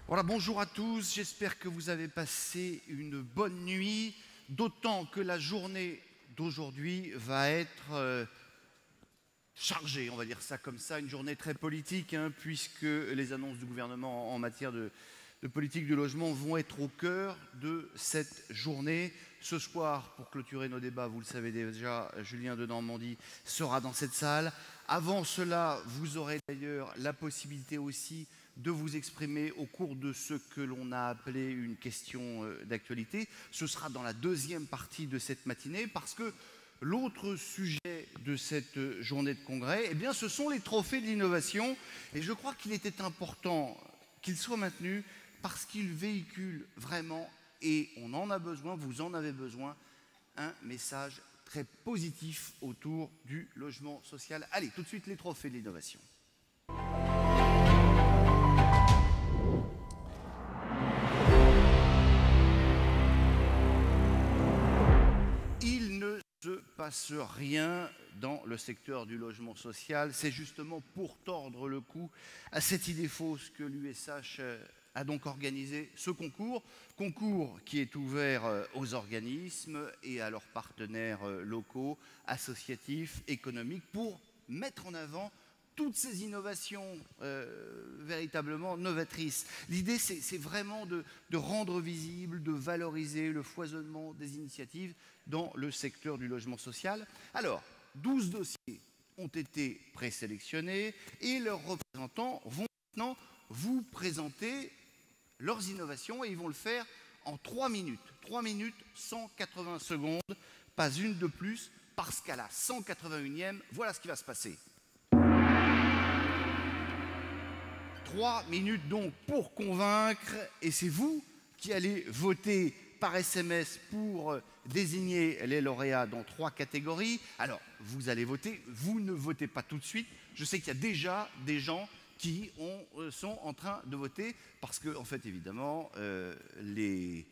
Voilà, bonjour à tous, j'espère que vous avez passé une bonne nuit, d'autant que la journée d'aujourd'hui va être chargée, on va dire ça comme ça, une journée très politique, puisque les annonces du gouvernement en matière de politique du logement vont être au cœur de cette journée. Ce soir, pour clôturer nos débats, vous le savez déjà, Julien Denormandie sera dans cette salle. Avant cela, vous aurez d'ailleurs la possibilité aussi de vous exprimer au cours de ce que l'on a appelé une question d'actualité. Ce sera dans la deuxième partie de cette matinée, parce que l'autre sujet de cette journée de congrès, ce sont les trophées de l'innovation. Et je crois qu'il était important qu'ils soient maintenus parce qu'ils véhiculent vraiment, et on en a besoin, vous en avez besoin, un message très positif autour du logement social. Allez, tout de suite les trophées de l'innovation. Il ne se passe rien dans le secteur du logement social. C'est justement pour tordre le cou à cette idée fausse que l'USH a donc organisé ce concours qui est ouvert aux organismes et à leurs partenaires locaux, associatifs, économiques, pour mettre en avant toutes ces innovations véritablement novatrices. L'idée, c'est vraiment de rendre visible, de valoriser le foisonnement des initiatives dans le secteur du logement social. Alors, 12 dossiers ont été présélectionnés et leurs représentants vont maintenant vous présenter leurs innovations, et ils vont le faire en 3 minutes. 3 minutes, 180 secondes, pas une de plus, parce qu'à la 181e, voilà ce qui va se passer. 3 minutes donc pour convaincre, et c'est vous qui allez voter par SMS pour désigner les lauréats dans 3 catégories. Alors, vous allez voter, vous ne votez pas tout de suite. Je sais qu'il y a déjà des gens qui sont en train de voter, parce que, en fait, évidemment, les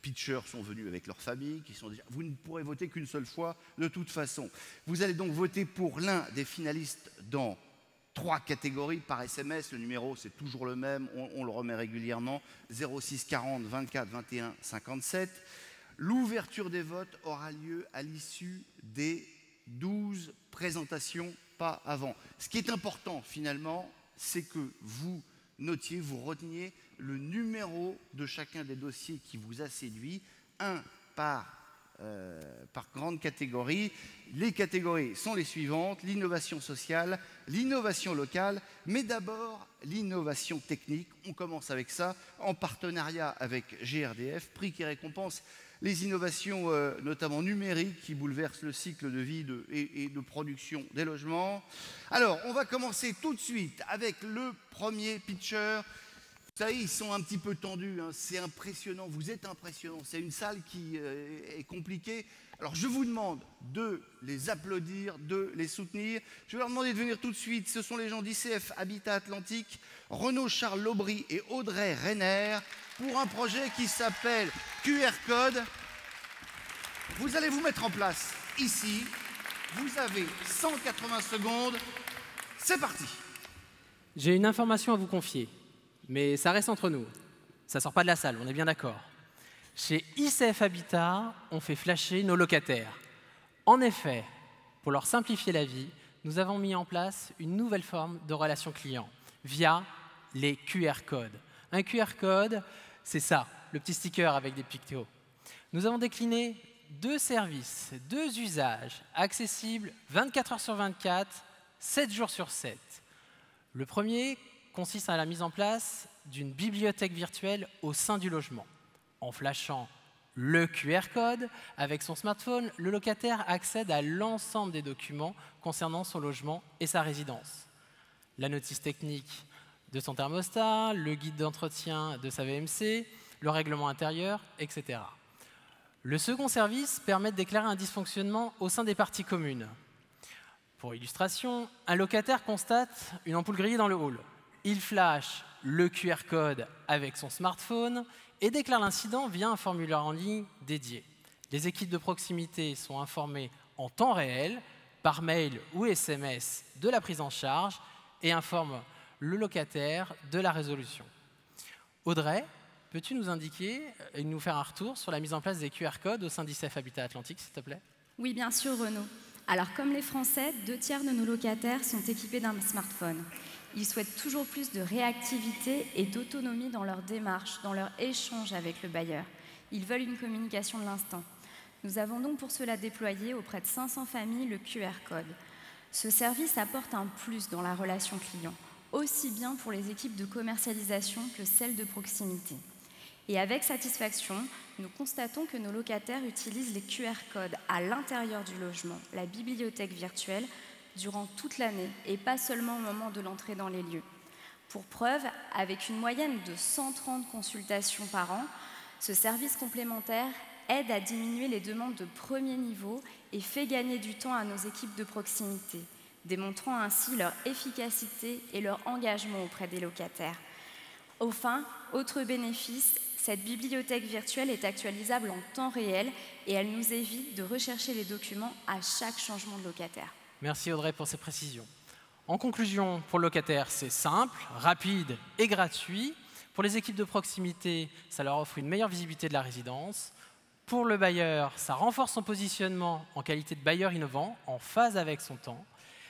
pitchers sont venus avec leur famille, vous ne pourrez voter qu'une seule fois de toute façon. Vous allez donc voter pour l'un des finalistes dans 3 catégories par SMS. Le numéro, c'est toujours le même, on le remet régulièrement, 06 40 24 21 57. L'ouverture des votes aura lieu à l'issue des 12 présentations, pas avant. Ce qui est important, finalement, c'est que vous notiez, vous reteniez le numéro de chacun des dossiers qui vous a séduit, un par grande catégorie. Les catégories sont les suivantes: l'innovation sociale, l'innovation locale, mais d'abord l'innovation technique. On commence avec ça, en partenariat avec GRDF, prix qui récompense les innovations notamment numériques qui bouleversent le cycle de vie et de production des logements. Alors, on va commencer tout de suite avec le premier pitcher. Vous savez, ils sont un petit peu tendus, c'est impressionnant, vous êtes impressionnant, c'est une salle qui est compliquée. Alors je vous demande de les applaudir, de les soutenir. Je vais leur demander de venir tout de suite. Ce sont les gens d'ICF Habitat Atlantique, Renaud Charles Laubry et Audrey Renner, pour un projet qui s'appelle QR Code. Vous allez vous mettre en place ici. Vous avez 180 secondes. C'est parti. J'ai une information à vous confier, mais ça reste entre nous. Ça sort pas de la salle, on est bien d'accord. Chez ICF Habitat, on fait flasher nos locataires. En effet, pour leur simplifier la vie, nous avons mis en place une nouvelle forme de relation client via les QR codes. Un QR code, c'est ça, le petit sticker avec des pictos. Nous avons décliné 2 services, 2 usages accessibles 24 heures sur 24, 7 jours sur 7. Le premier consiste à la mise en place d'une bibliothèque virtuelle au sein du logement. En flashant le QR code, avec son smartphone, le locataire accède à l'ensemble des documents concernant son logement et sa résidence. La notice technique de son thermostat, le guide d'entretien de sa VMC, le règlement intérieur, etc. Le second service permet de déclarer un dysfonctionnement au sein des parties communes. Pour illustration, un locataire constate une ampoule grillée dans le hall. Il flash le QR code avec son smartphone et déclare l'incident via un formulaire en ligne dédié. Les équipes de proximité sont informées en temps réel, par mail ou SMS, de la prise en charge et informent le locataire de la résolution. Audrey, peux-tu nous indiquer et nous faire un retour sur la mise en place des QR codes au sein d'ICF Habitat Atlantique, s'il te plaît? Oui, bien sûr, Renaud. Alors, comme les Français, 2/3 de nos locataires sont équipés d'un smartphone. Ils souhaitent toujours plus de réactivité et d'autonomie dans leur démarche, dans leur échange avec le bailleur. Ils veulent une communication de l'instant. Nous avons donc pour cela déployé auprès de 500 familles le QR code. Ce service apporte un plus dans la relation client, aussi bien pour les équipes de commercialisation que celles de proximité. Et avec satisfaction, nous constatons que nos locataires utilisent les QR codes à l'intérieur du logement, la bibliothèque virtuelle, durant toute l'année et pas seulement au moment de l'entrée dans les lieux. Pour preuve, avec une moyenne de 130 consultations par an, ce service complémentaire aide à diminuer les demandes de premier niveau et fait gagner du temps à nos équipes de proximité, démontrant ainsi leur efficacité et leur engagement auprès des locataires. Enfin, autre bénéfice, cette bibliothèque virtuelle est actualisable en temps réel et elle nous évite de rechercher les documents à chaque changement de locataire. Merci Audrey pour ces précisions. En conclusion, pour le locataire, c'est simple, rapide et gratuit. Pour les équipes de proximité, ça leur offre une meilleure visibilité de la résidence. Pour le bailleur, ça renforce son positionnement en qualité de bailleur innovant, en phase avec son temps.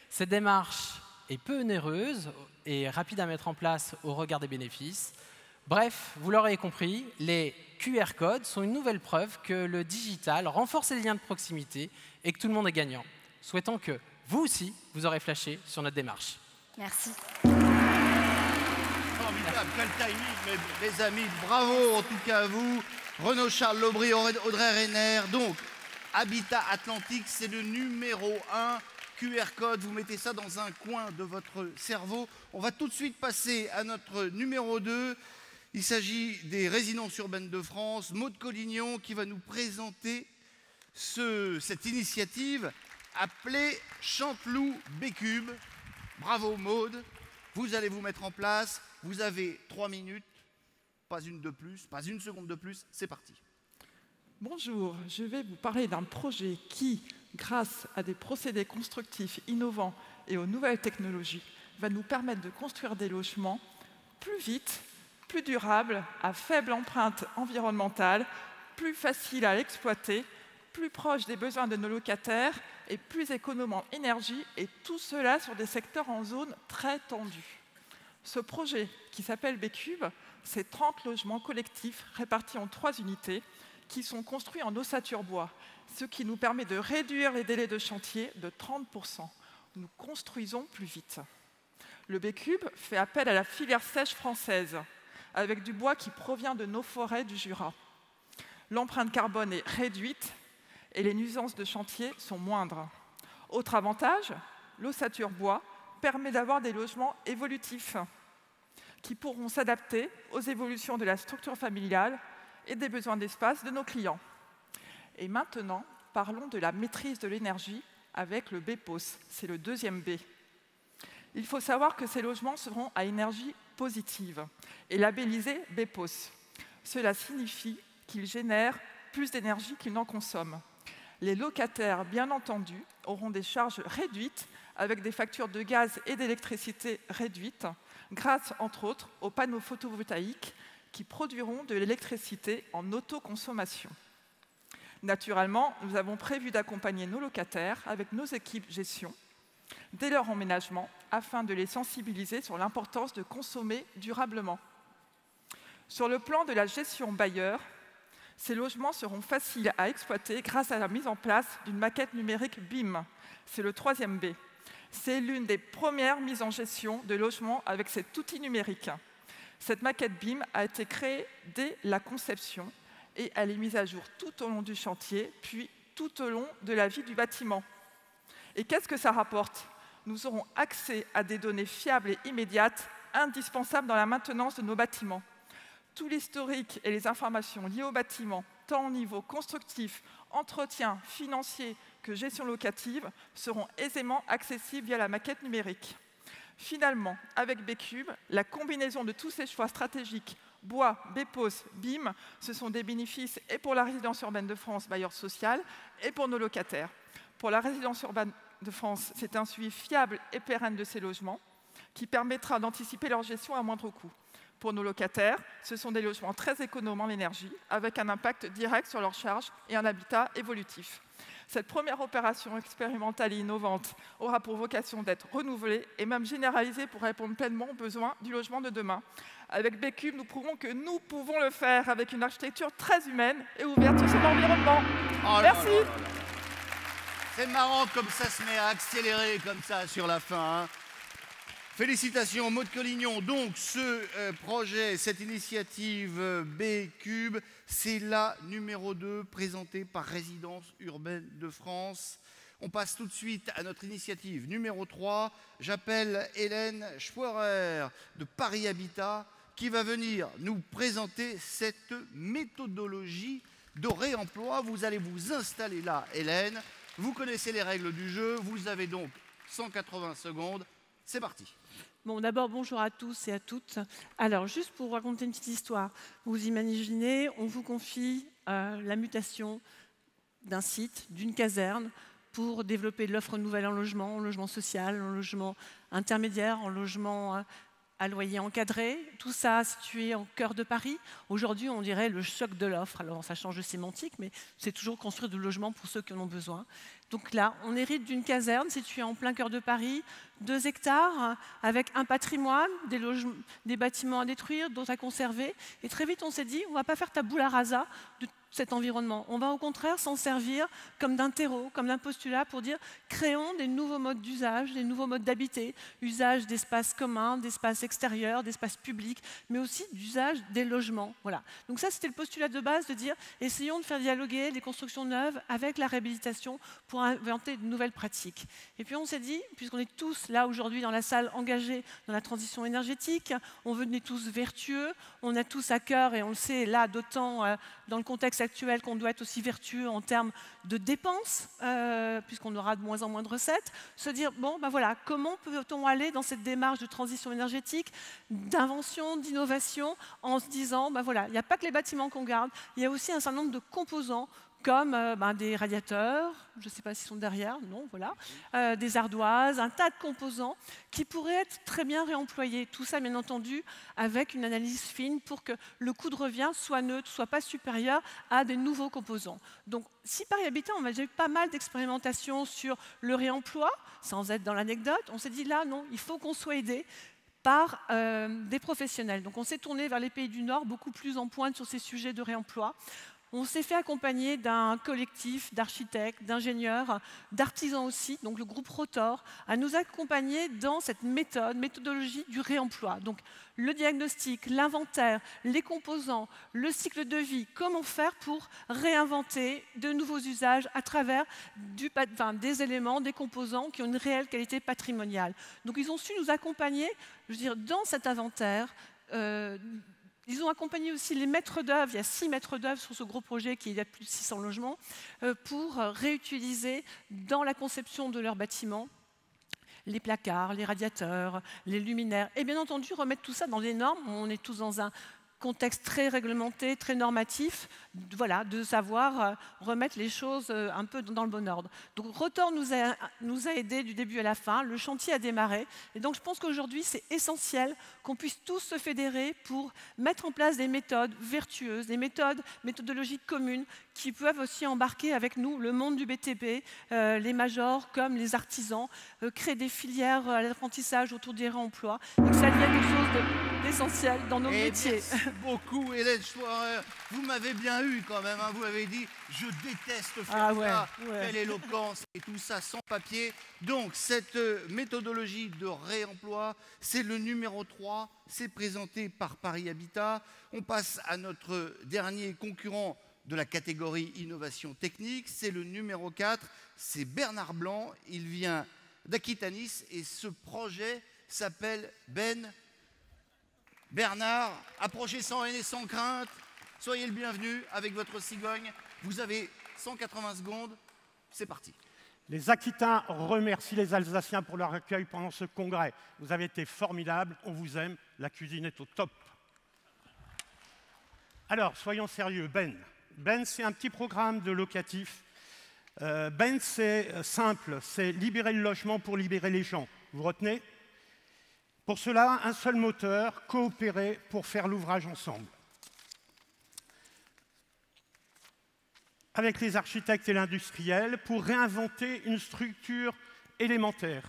Cette démarche est peu onéreuse et rapide à mettre en place au regard des bénéfices. Bref, vous l'aurez compris, les QR codes sont une nouvelle preuve que le digital renforce les liens de proximité et que tout le monde est gagnant. Souhaitons que vous aussi, vous aurez flashé sur notre démarche. Merci. Formidable, quel timing, mes amis. Bravo en tout cas à vous. Renaud Charles Laubry, Audrey Reiner. Donc, Habitat Atlantique, c'est le numéro 1. QR code, vous mettez ça dans un coin de votre cerveau. On va tout de suite passer à notre numéro 2. Il s'agit des résidences urbaines de France. Maude Collignon qui va nous présenter cette initiative appelée Chanteloup B-Cube. Bravo Maude, vous allez vous mettre en place. Vous avez 3 minutes, pas une de plus, pas une seconde de plus. C'est parti. Bonjour, je vais vous parler d'un projet qui, grâce à des procédés constructifs innovants et aux nouvelles technologies, va nous permettre de construire des logements plus vite, plus durables, à faible empreinte environnementale, plus faciles à exploiter, plus proches des besoins de nos locataires et plus économes en énergie, et tout cela sur des secteurs en zone très tendue. Ce projet, qui s'appelle B-Cube, c'est 30 logements collectifs répartis en 3 unités qui sont construits en ossature bois, ce qui nous permet de réduire les délais de chantier de 30%. Nous construisons plus vite. Le B-Cube fait appel à la filière sèche française, avec du bois qui provient de nos forêts du Jura. L'empreinte carbone est réduite et les nuisances de chantier sont moindres. Autre avantage, l'ossature bois permet d'avoir des logements évolutifs qui pourront s'adapter aux évolutions de la structure familiale et des besoins d'espace de nos clients. Et maintenant, parlons de la maîtrise de l'énergie avec le BPOS, c'est le deuxième B. Il faut savoir que ces logements seront à énergie positive et labellisés BPOS. Cela signifie qu'ils génèrent plus d'énergie qu'ils n'en consomment. Les locataires, bien entendu, auront des charges réduites avec des factures de gaz et d'électricité réduites, grâce, entre autres, aux panneaux photovoltaïques qui produiront de l'électricité en autoconsommation. Naturellement, nous avons prévu d'accompagner nos locataires avec nos équipes gestion dès leur emménagement afin de les sensibiliser sur l'importance de consommer durablement. Sur le plan de la gestion bailleur, ces logements seront faciles à exploiter grâce à la mise en place d'une maquette numérique BIM. C'est le 3e B. C'est l'une des premières mises en gestion de logements avec cet outil numérique. Cette maquette BIM a été créée dès la conception et elle est mise à jour tout au long du chantier, puis tout au long de la vie du bâtiment. Et qu'est-ce que ça rapporte? Nous aurons accès à des données fiables et immédiates, indispensables dans la maintenance de nos bâtiments. Tout l'historique et les informations liées au bâtiment, tant au niveau constructif, entretien, financier que gestion locative, seront aisément accessibles via la maquette numérique. Finalement, avec B-Cube, la combinaison de tous ces choix stratégiques, bois, BPOS, BIM, ce sont des bénéfices et pour la résidence urbaine de France, bailleur social, et pour nos locataires. Pour la résidence urbaine de France, c'est un suivi fiable et pérenne de ces logements qui permettra d'anticiper leur gestion à moindre coût. pour nos locataires. Ce sont des logements très économes en énergie, avec un impact direct sur leurs charges et un habitat évolutif. Cette première opération expérimentale et innovante aura pour vocation d'être renouvelée et même généralisée pour répondre pleinement aux besoins du logement de demain. Avec B-Cube, nous prouvons que nous pouvons le faire avec une architecture très humaine et ouverte sur son environnement. Merci. C'est marrant comme ça se met à accélérer comme ça sur la fin. Hein. Félicitations, Maud Collignon. Donc, ce projet, cette initiative B-Cube, c'est la numéro 2 présentée par Résidence urbaine de France. On passe tout de suite à notre initiative numéro 3. J'appelle Hélène Schworer de Paris Habitat qui va venir nous présenter cette méthodologie de réemploi. Vous allez vous installer là, Hélène. Vous connaissez les règles du jeu. Vous avez donc 180 secondes. C'est parti. Bon, d'abord, bonjour à tous et à toutes. Alors, juste pour raconter une petite histoire, vous imaginez, on vous confie la mutation d'un site, d'une caserne, pour développer de l'offre nouvelle en logement social, en logement intermédiaire, en logement à loyer encadré, tout ça situé en cœur de Paris. Aujourd'hui, on dirait le choc de l'offre. Alors, ça change de sémantique, mais c'est toujours construire du logement pour ceux qui en ont besoin. Donc là, on hérite d'une caserne située en plein cœur de Paris, 2 hectares, avec un patrimoine, des bâtiments à détruire, d'autres à conserver. Et très vite, on s'est dit, on ne va pas faire tabula rasa de cet environnement. On va au contraire s'en servir comme d'un terreau, comme d'un postulat pour dire créons des nouveaux modes d'usage, des nouveaux modes d'habiter, usage d'espaces communs, d'espaces extérieurs, d'espaces publics, mais aussi d'usage des logements. Voilà. Donc ça, c'était le postulat de base de dire essayons de faire dialoguer les constructions neuves avec la réhabilitation pour inventer de nouvelles pratiques. Et puis on s'est dit, puisqu'on est tous là aujourd'hui dans la salle engagés dans la transition énergétique, on veut devenir tous vertueux, on a tous à cœur, et on le sait là d'autant dans le contexte actuel qu'on doit être aussi vertueux en termes de dépenses, puisqu'on aura de moins en moins de recettes, se dire, bon, ben voilà, comment peut-on aller dans cette démarche de transition énergétique, d'invention, d'innovation, en se disant, ben voilà, il n'y a pas que les bâtiments qu'on garde, il y a aussi un certain nombre de composants, comme des radiateurs, je ne sais pas s'ils sont derrière, non, voilà, des ardoises, un tas de composants qui pourraient être très bien réemployés. Tout ça, bien entendu, avec une analyse fine pour que le coût de revient soit neutre, soit pas supérieur à des nouveaux composants. Donc, si Paris Habitat, on a déjà eu pas mal d'expérimentations sur le réemploi, sans être dans l'anecdote, on s'est dit là, non, il faut qu'on soit aidé par des professionnels. Donc, on s'est tourné vers les pays du Nord, beaucoup plus en pointe sur ces sujets de réemploi. On s'est fait accompagner d'un collectif d'architectes, d'ingénieurs, d'artisans aussi, donc le groupe Rotor, à nous accompagner dans cette méthodologie du réemploi. Donc le diagnostic, l'inventaire, les composants, le cycle de vie, comment faire pour réinventer de nouveaux usages à travers des éléments, des composants qui ont une réelle qualité patrimoniale. Donc ils ont su nous accompagner, je veux dire, dans cet inventaire. Ils ont accompagné aussi les maîtres d'œuvre, il y a 6 maîtres d'œuvre sur ce gros projet qui est à plus de 600 logements, pour réutiliser dans la conception de leurs bâtiments les placards, les radiateurs, les luminaires, et bien entendu remettre tout ça dans des normes. On est tous dans un contexte très réglementé, très normatif, voilà, de savoir remettre les choses un peu dans le bon ordre. Donc Rotor nous a aidés du début à la fin, le chantier a démarré, et donc je pense qu'aujourd'hui c'est essentiel qu'on puisse tous se fédérer pour mettre en place des méthodes vertueuses, des méthodologies communes qui peuvent aussi embarquer avec nous le monde du BTP, les majors comme les artisans, créer des filières à l'apprentissage autour des réemplois, et que ça devienne quelque chose d'essentiel dans nos métiers. Merci beaucoup, Hélène Schworer. Vous m'avez bien eu quand même, hein. Vous m'avez dit, je déteste faire ça, quelle éloquence, et tout ça sans papier. Donc, cette méthodologie de réemploi, c'est le numéro 3, c'est présenté par Paris Habitat. On passe à notre dernier concurrent de la catégorie innovation technique, c'est le numéro 4, c'est Bernard Blanc, il vient d'Aquitanis, et ce projet s'appelle Ben. Bernard, approchez sans haine et sans crainte, soyez le bienvenu avec votre cigogne. Vous avez 180 secondes, c'est parti. Les Aquitains remercient les Alsaciens pour leur accueil pendant ce congrès. Vous avez été formidables, on vous aime, la cuisine est au top. Alors, soyons sérieux, Ben. Ben, c'est un petit programme de locatif. Ben, c'est simple, c'est libérer le logement pour libérer les gens. Vous retenez ? Pour cela, un seul moteur, coopérer pour faire l'ouvrage ensemble. Avec les architectes et l'industriel, pour réinventer une structure élémentaire.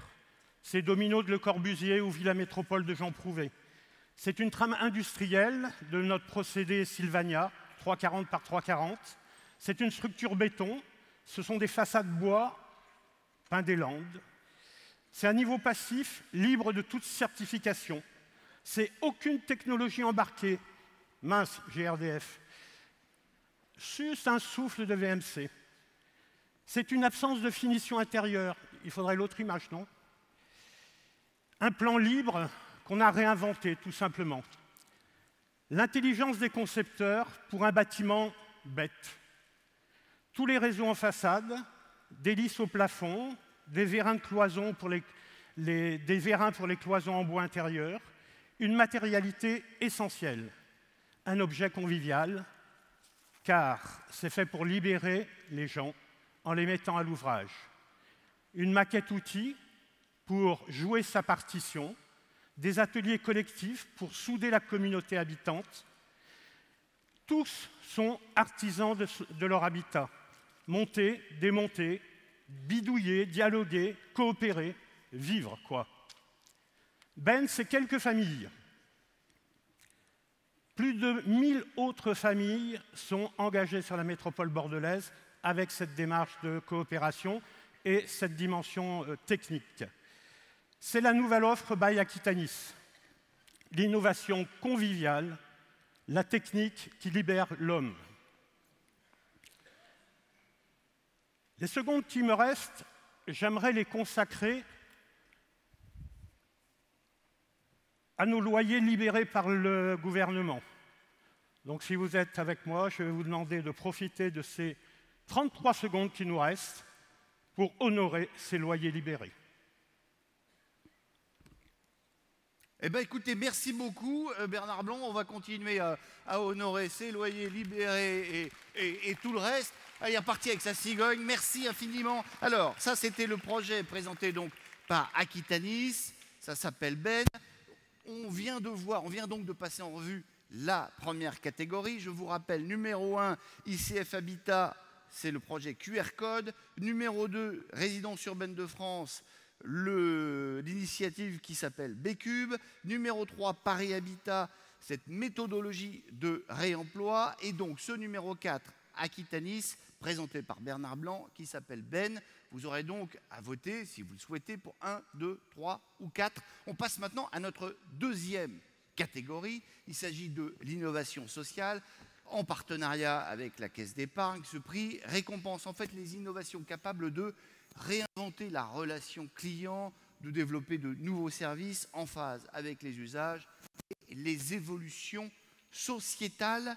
C'est Domino de Le Corbusier ou Villa Métropole de Jean Prouvé. C'est une trame industrielle de notre procédé Sylvania, 340 par 340. C'est une structure béton. Ce sont des façades bois, peints des Landes. C'est un niveau passif, libre de toute certification. C'est aucune technologie embarquée. Mince, GRDF. Juste un souffle de VMC. C'est une absence de finition intérieure. Il faudrait l'autre image, non? Un plan libre qu'on a réinventé, tout simplement. L'intelligence des concepteurs pour un bâtiment bête. Tous les réseaux en façade, des lisses au plafond, des vérins de cloison pour des vérins pour les cloisons en bois intérieur, une matérialité essentielle, un objet convivial, car c'est fait pour libérer les gens en les mettant à l'ouvrage. Une maquette outil pour jouer sa partition, des ateliers collectifs pour souder la communauté habitante. Tous sont artisans de leur habitat. Monter, démonter, bidouiller, dialoguer, coopérer, vivre, quoi. Ben, c'est quelques familles. Plus de 1000 autres familles sont engagées sur la métropole bordelaise avec cette démarche de coopération et cette dimension technique. C'est la nouvelle offre by Aquitanis. L'innovation conviviale, la technique qui libère l'homme. Les secondes qui me restent, j'aimerais les consacrer à nos loyers libérés par le gouvernement. Donc si vous êtes avec moi, je vais vous demander de profiter de ces 33 secondes qui nous restent pour honorer ces loyers libérés. Eh bien, écoutez, merci beaucoup, Bernard Blanc. On va continuer à honorer ces loyers libérés et tout le reste. Il est reparti avec sa cigogne. Merci infiniment. Alors, ça, c'était le projet présenté donc par Aquitanis. Ça s'appelle Ben. On vient donc de passer en revue la première catégorie. Je vous rappelle, numéro 1, ICF Habitat, c'est le projet QR Code. Numéro 2, Résidence urbaine de France, l'initiative qui s'appelle B-Cube. Numéro 3, Paris Habitat, cette méthodologie de réemploi. Et donc ce numéro 4, Aquitanis, présenté par Bernard Blanc, qui s'appelle Ben. Vous aurez donc à voter, si vous le souhaitez, pour 1, 2, 3 ou 4. On passe maintenant à notre deuxième catégorie. Il s'agit de l'innovation sociale. En partenariat avec la Caisse d'épargne, ce prix récompense en fait les innovations capables de réinventer la relation client, de développer de nouveaux services en phase avec les usages et les évolutions sociétales.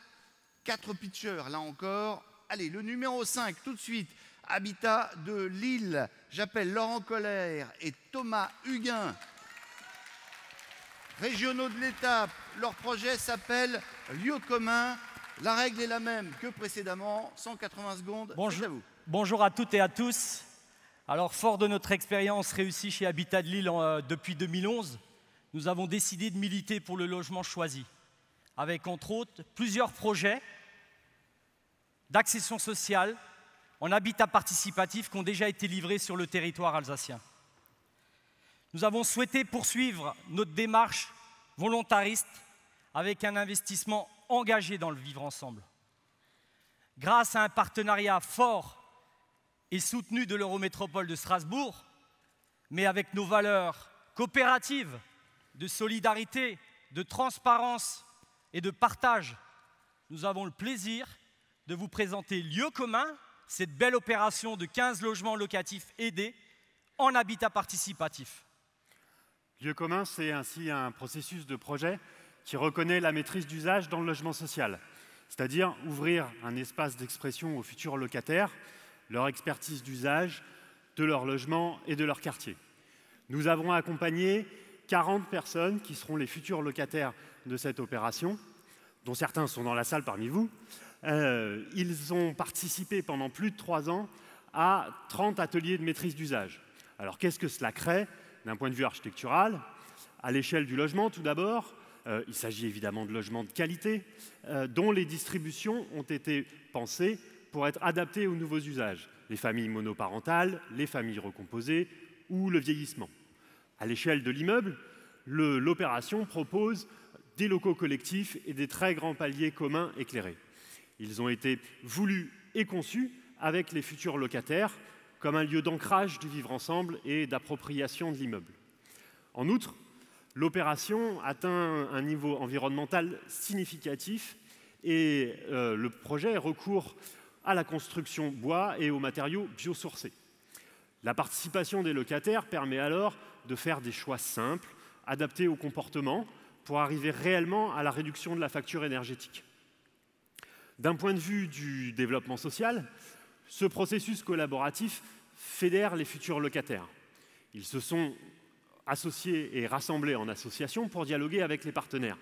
4 pitchers, là encore. Allez, le numéro 5, tout de suite, Habitat de Lille. J'appelle Laurent Colère et Thomas Huguin, régionaux de l'étape. Leur projet s'appelle Lieu commun. La règle est la même que précédemment, 180 secondes. Bonjour, à vous. Bonjour à toutes et à tous. Alors, fort de notre expérience réussie chez Habitat de Lille depuis 2011, nous avons décidé de militer pour le logement choisi, avec entre autres plusieurs projets d'accession sociale en habitat participatif qui ont déjà été livrés sur le territoire alsacien. Nous avons souhaité poursuivre notre démarche volontariste avec un investissement engagé dans le vivre ensemble. Grâce à un partenariat fort et soutenu de l'Eurométropole de Strasbourg, mais avec nos valeurs coopératives, de solidarité, de transparence et de partage, nous avons le plaisir de vous présenter Lieu commun, cette belle opération de 15 logements locatifs aidés en habitat participatif. Lieu commun, c'est ainsi un processus de projet qui reconnaît la maîtrise d'usage dans le logement social, c'est-à-dire ouvrir un espace d'expression aux futurs locataires, leur expertise d'usage, de leur logement et de leur quartier. Nous avons accompagné 40 personnes qui seront les futurs locataires de cette opération, dont certains sont dans la salle parmi vous. Ils ont participé pendant plus de 3 ans à 30 ateliers de maîtrise d'usage. Alors qu'est-ce que cela crée d'un point de vue architectural? À l'échelle du logement, tout d'abord, il s'agit évidemment de logements de qualité, dont les distributions ont été pensées pour être adaptées aux nouveaux usages, les familles monoparentales, les familles recomposées ou le vieillissement. À l'échelle de l'immeuble, l'opération propose des locaux collectifs et des très grands paliers communs éclairés. Ils ont été voulus et conçus avec les futurs locataires comme un lieu d'ancrage du vivre ensemble et d'appropriation de l'immeuble. En outre, l'opération atteint un niveau environnemental significatif et le projet recourt à la construction bois et aux matériaux biosourcés. La participation des locataires permet alors de faire des choix simples, adaptés au comportement, pour arriver réellement à la réduction de la facture énergétique. D'un point de vue du développement social, ce processus collaboratif fédère les futurs locataires. Ils se sont associés et rassemblés en association pour dialoguer avec les partenaires.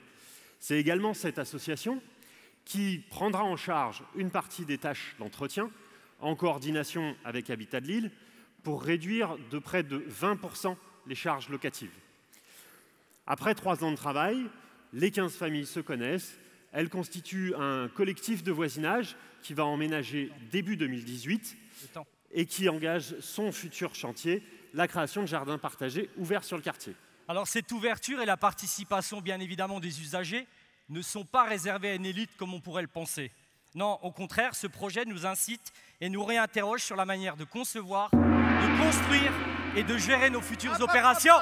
C'est également cette association qui prendra en charge une partie des tâches d'entretien en coordination avec Habitat de Lille pour réduire de près de 20% les charges locatives. Après 3 ans de travail, les 15 familles se connaissent. Elles constituent un collectif de voisinage qui va emménager début 2018 et qui engage son futur chantier, la création de jardins partagés ouverts sur le quartier. Alors cette ouverture et la participation, bien évidemment, des usagers ne sont pas réservées à une élite comme on pourrait le penser. Non, au contraire, ce projet nous incite et nous réinterroge sur la manière de concevoir, de construire et de gérer nos futures opérations.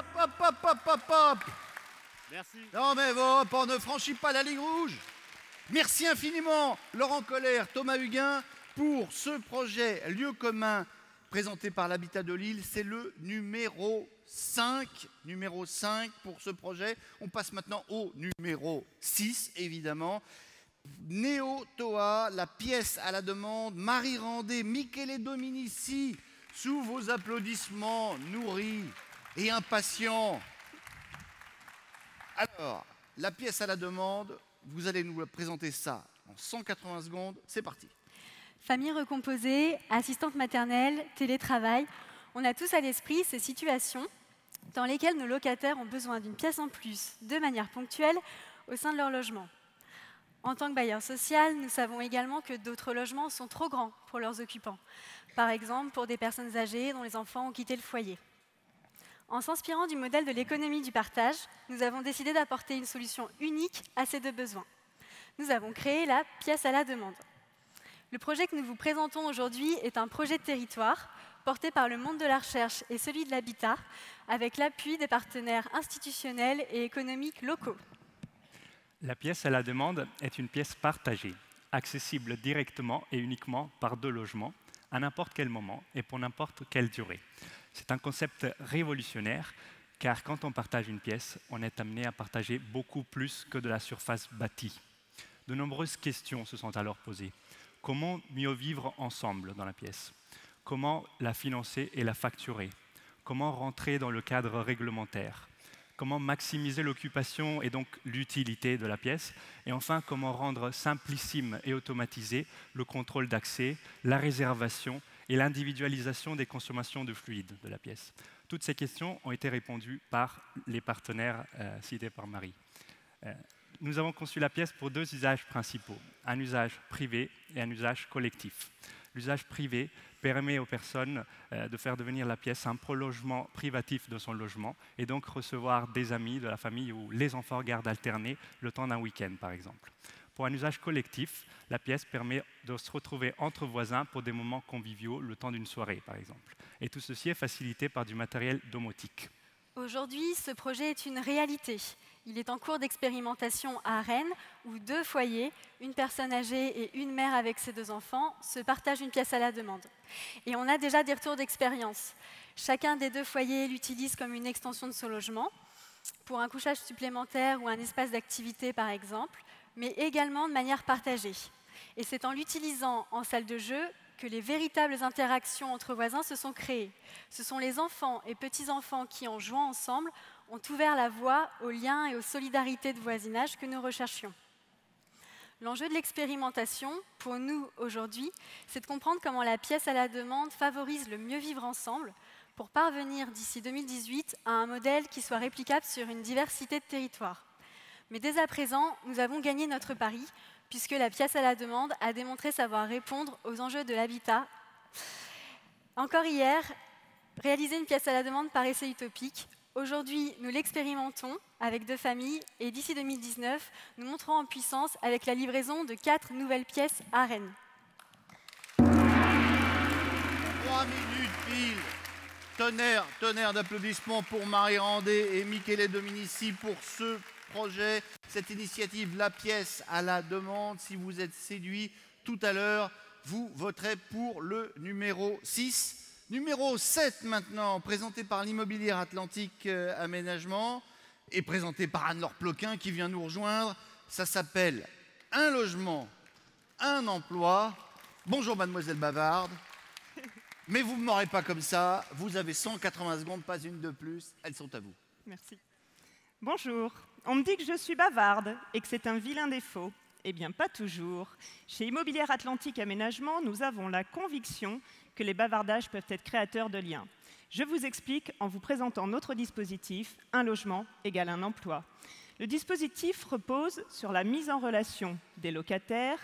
Merci. Non mais hop, on ne franchit pas la ligne rouge. Merci infiniment Laurent Colère, Thomas Huguin pour ce projet lieu commun présenté par l'Habitat de Lille. C'est le numéro 5 pour ce projet. On passe maintenant au numéro 6 évidemment. Néo Toa, la pièce à la demande. Marie Randé, Michele Dominici, sous vos applaudissements nourris et impatients. Alors, la pièce à la demande, vous allez nous présenter ça en 180 secondes. C'est parti. Famille recomposée, assistante maternelle, télétravail. On a tous à l'esprit ces situations dans lesquelles nos locataires ont besoin d'une pièce en plus de manière ponctuelle au sein de leur logement. En tant que bailleur social, nous savons également que d'autres logements sont trop grands pour leurs occupants. Par exemple, pour des personnes âgées dont les enfants ont quitté le foyer. En s'inspirant du modèle de l'économie du partage, nous avons décidé d'apporter une solution unique à ces deux besoins. Nous avons créé la pièce à la demande. Le projet que nous vous présentons aujourd'hui est un projet de territoire porté par le monde de la recherche et celui de l'habitat, avec l'appui des partenaires institutionnels et économiques locaux. La pièce à la demande est une pièce partagée, accessible directement et uniquement par 2 logements, à n'importe quel moment et pour n'importe quelle durée. C'est un concept révolutionnaire, car quand on partage une pièce, on est amené à partager beaucoup plus que de la surface bâtie. De nombreuses questions se sont alors posées. Comment mieux vivre ensemble dans la pièce? Comment la financer et la facturer? Comment rentrer dans le cadre réglementaire? Comment maximiser l'occupation et donc l'utilité de la pièce? Et enfin, comment rendre simplissime et automatisé le contrôle d'accès, la réservation et l'individualisation des consommations de fluides de la pièce? Toutes ces questions ont été répondues par les partenaires cités par Marie. Nous avons conçu la pièce pour 2 usages principaux, un usage privé et un usage collectif. L'usage privé permet aux personnes de faire devenir la pièce un prolongement privatif de son logement et donc recevoir des amis de la famille ou les enfants garde alternée le temps d'un week-end, par exemple. Pour un usage collectif, la pièce permet de se retrouver entre voisins pour des moments conviviaux le temps d'une soirée, par exemple. Et tout ceci est facilité par du matériel domotique. Aujourd'hui, ce projet est une réalité. Il est en cours d'expérimentation à Rennes, où 2 foyers, une personne âgée et une mère avec ses 2 enfants, se partagent une pièce à la demande. Et on a déjà des retours d'expérience. Chacun des 2 foyers l'utilise comme une extension de son logement, pour un couchage supplémentaire ou un espace d'activité par exemple, mais également de manière partagée. Et c'est en l'utilisant en salle de jeu que les véritables interactions entre voisins se sont créées. Ce sont les enfants et petits-enfants qui, en jouant ensemble, ont ouvert la voie aux liens et aux solidarités de voisinage que nous recherchions. L'enjeu de l'expérimentation, pour nous aujourd'hui, c'est de comprendre comment la pièce à la demande favorise le mieux vivre ensemble, pour parvenir d'ici 2018 à un modèle qui soit réplicable sur une diversité de territoires. Mais dès à présent, nous avons gagné notre pari, puisque la pièce à la demande a démontré savoir répondre aux enjeux de l'habitat. Encore hier, réaliser une pièce à la demande paraissait utopique. Aujourd'hui, nous l'expérimentons avec 2 familles et d'ici 2019, nous monterons en puissance avec la livraison de 4 nouvelles pièces à Rennes. 3 minutes pile. Tonnerre d'applaudissements pour Marie Randé et Michele Dominici pour ce projet, cette initiative, la pièce à la demande. Si vous êtes séduit tout à l'heure, vous voterez pour le numéro 6. Numéro 7 maintenant, présenté par l'Immobilier Atlantique Aménagement et présenté par Anne-Laure Ploquin qui vient nous rejoindre. Ça s'appelle Un logement, un emploi. Bonjour mademoiselle Bavarde. Mais vous ne m'aurez pas comme ça, vous avez 180 secondes, pas une de plus, elles sont à vous. Merci. Bonjour, on me dit que je suis bavarde et que c'est un vilain défaut. Eh bien, pas toujours. Chez Immobilier Atlantique Aménagement, nous avons la conviction que les bavardages peuvent être créateurs de liens. Je vous explique en vous présentant notre dispositif, un logement égale un emploi. Le dispositif repose sur la mise en relation des locataires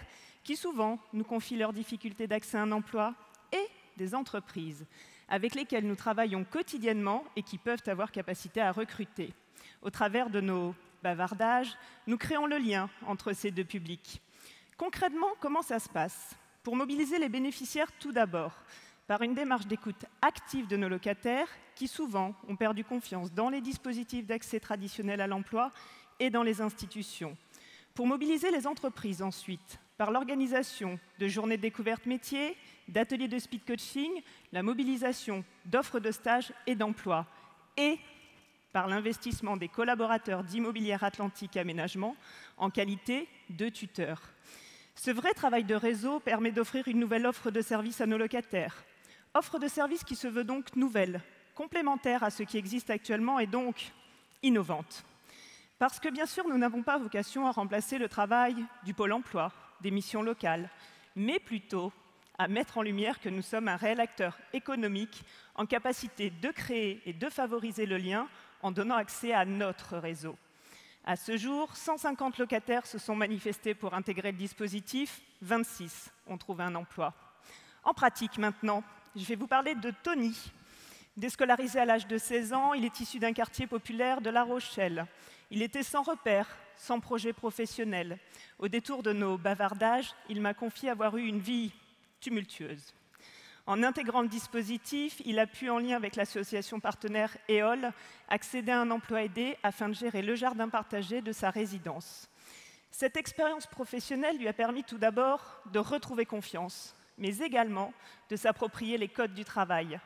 qui souvent nous confient leurs difficultés d'accès à un emploi et des entreprises avec lesquelles nous travaillons quotidiennement et qui peuvent avoir capacité à recruter. Au travers de nos bavardages, nous créons le lien entre ces 2 publics. Concrètement, comment ça se passe? Pour mobiliser les bénéficiaires tout d'abord, par une démarche d'écoute active de nos locataires qui souvent ont perdu confiance dans les dispositifs d'accès traditionnels à l'emploi et dans les institutions. Pour mobiliser les entreprises ensuite, par l'organisation de journées de découverte métiers, d'ateliers de speed coaching, la mobilisation d'offres de stages et d'emploi, et par l'investissement des collaborateurs d'Immobilier Atlantique Aménagement en qualité de tuteurs. Ce vrai travail de réseau permet d'offrir une nouvelle offre de service à nos locataires. Offre de service qui se veut donc nouvelle, complémentaire à ce qui existe actuellement et donc innovante. Parce que bien sûr, nous n'avons pas vocation à remplacer le travail du Pôle emploi, des missions locales, mais plutôt à mettre en lumière que nous sommes un réel acteur économique en capacité de créer et de favoriser le lien en donnant accès à notre réseau. À ce jour, 150 locataires se sont manifestés pour intégrer le dispositif, 26 ont trouvé un emploi. En pratique maintenant, je vais vous parler de Tony. Déscolarisé à l'âge de 16 ans, il est issu d'un quartier populaire de La Rochelle. Il était sans repère, sans projet professionnel. Au détour de nos bavardages, il m'a confié avoir eu une vie tumultueuse. En intégrant le dispositif, il a pu, en lien avec l'association partenaire EOL, accéder à un emploi aidé afin de gérer le jardin partagé de sa résidence. Cette expérience professionnelle lui a permis tout d'abord de retrouver confiance, mais également de s'approprier les codes du travail.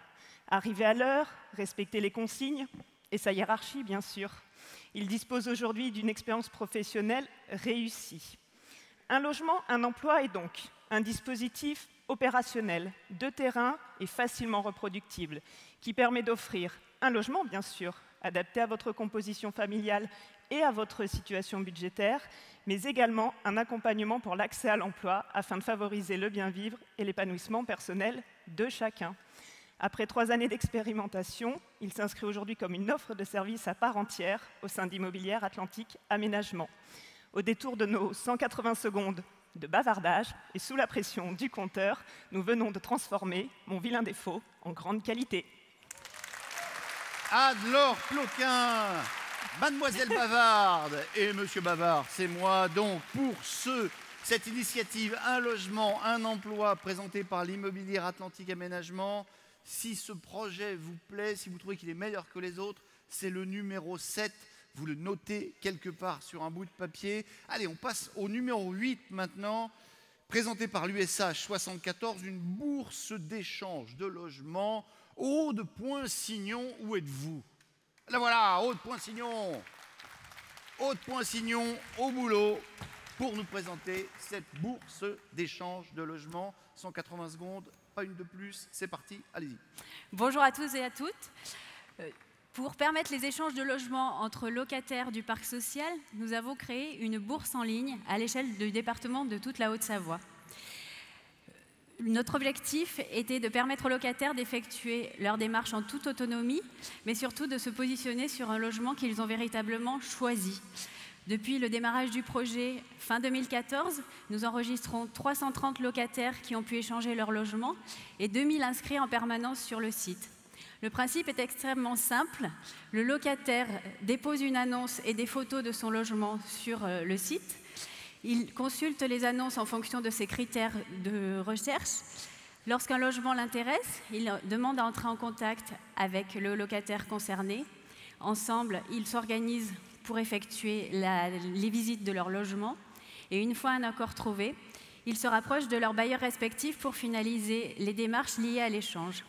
Arriver à l'heure, respecter les consignes et sa hiérarchie, bien sûr. Il dispose aujourd'hui d'une expérience professionnelle réussie. Un logement, un emploi est donc un dispositif opérationnel, de terrain et facilement reproductible, qui permet d'offrir un logement, bien sûr, adapté à votre composition familiale et à votre situation budgétaire, mais également un accompagnement pour l'accès à l'emploi afin de favoriser le bien-vivre et l'épanouissement personnel de chacun. Après 3 années d'expérimentation, il s'inscrit aujourd'hui comme une offre de service à part entière au sein d'Immobilier Atlantique Aménagement. Au détour de nos 180 secondes de bavardage et sous la pression du compteur, nous venons de transformer mon vilain défaut en grande qualité. Anne-Laure Ploquin, mademoiselle Bavarde et monsieur Bavard, c'est moi donc pour cette initiative Un logement, un emploi présentée par l'Immobilier Atlantique Aménagement. Si ce projet vous plaît, si vous trouvez qu'il est meilleur que les autres, c'est le numéro 7. Vous le notez quelque part sur un bout de papier. Allez, on passe au numéro 8 maintenant, présenté par l'USH 74, une bourse d'échange de logement. Aude-Poinsignon, où êtes-vous? Là voilà, Aude-Poinsignon. Aude-Poinsignon au boulot pour nous présenter cette bourse d'échange de logement. 180 secondes, pas une de plus, c'est parti, allez-y. Bonjour à tous et à toutes. Pour permettre les échanges de logements entre locataires du parc social, nous avons créé une bourse en ligne à l'échelle du département de toute la Haute-Savoie. Notre objectif était de permettre aux locataires d'effectuer leur démarche en toute autonomie, mais surtout de se positionner sur un logement qu'ils ont véritablement choisi. Depuis le démarrage du projet fin 2014, nous enregistrons 330 locataires qui ont pu échanger leur logement et 2000 inscrits en permanence sur le site. Le principe est extrêmement simple. Le locataire dépose une annonce et des photos de son logement sur le site. Il consulte les annonces en fonction de ses critères de recherche. Lorsqu'un logement l'intéresse, il demande à entrer en contact avec le locataire concerné. Ensemble, ils s'organisent pour effectuer les visites de leur logement. Et une fois un accord trouvé, ils se rapprochent de leurs bailleurs respectifs pour finaliser les démarches liées à l'échange.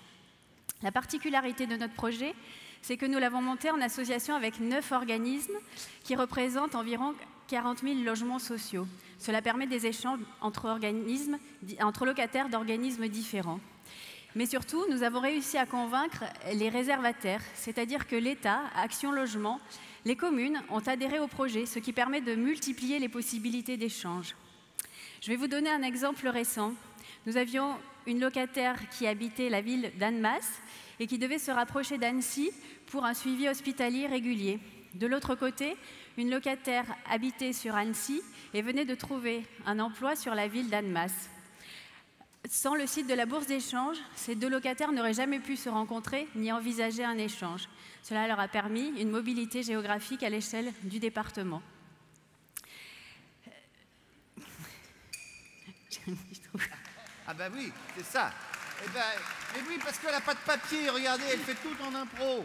La particularité de notre projet, c'est que nous l'avons monté en association avec 9 organismes qui représentent environ 40 000 logements sociaux. Cela permet des échanges entre locataires d'organismes différents. Mais surtout, nous avons réussi à convaincre les réservataires, c'est-à-dire que l'État, Action Logement, les communes ont adhéré au projet, ce qui permet de multiplier les possibilités d'échange. Je vais vous donner un exemple récent. Nous avions une locataire qui habitait la ville d'Annemasse et qui devait se rapprocher d'Annecy pour un suivi hospitalier régulier. De l'autre côté, une locataire habitait sur Annecy et venait de trouver un emploi sur la ville d'Annemasse. Sans le site de la bourse d'échange, ces deux locataires n'auraient jamais pu se rencontrer ni envisager un échange. Cela leur a permis une mobilité géographique à l'échelle du département. Ah ben oui, c'est ça. Eh ben, mais oui, parce qu'elle n'a pas de papier, regardez, elle fait tout en impro.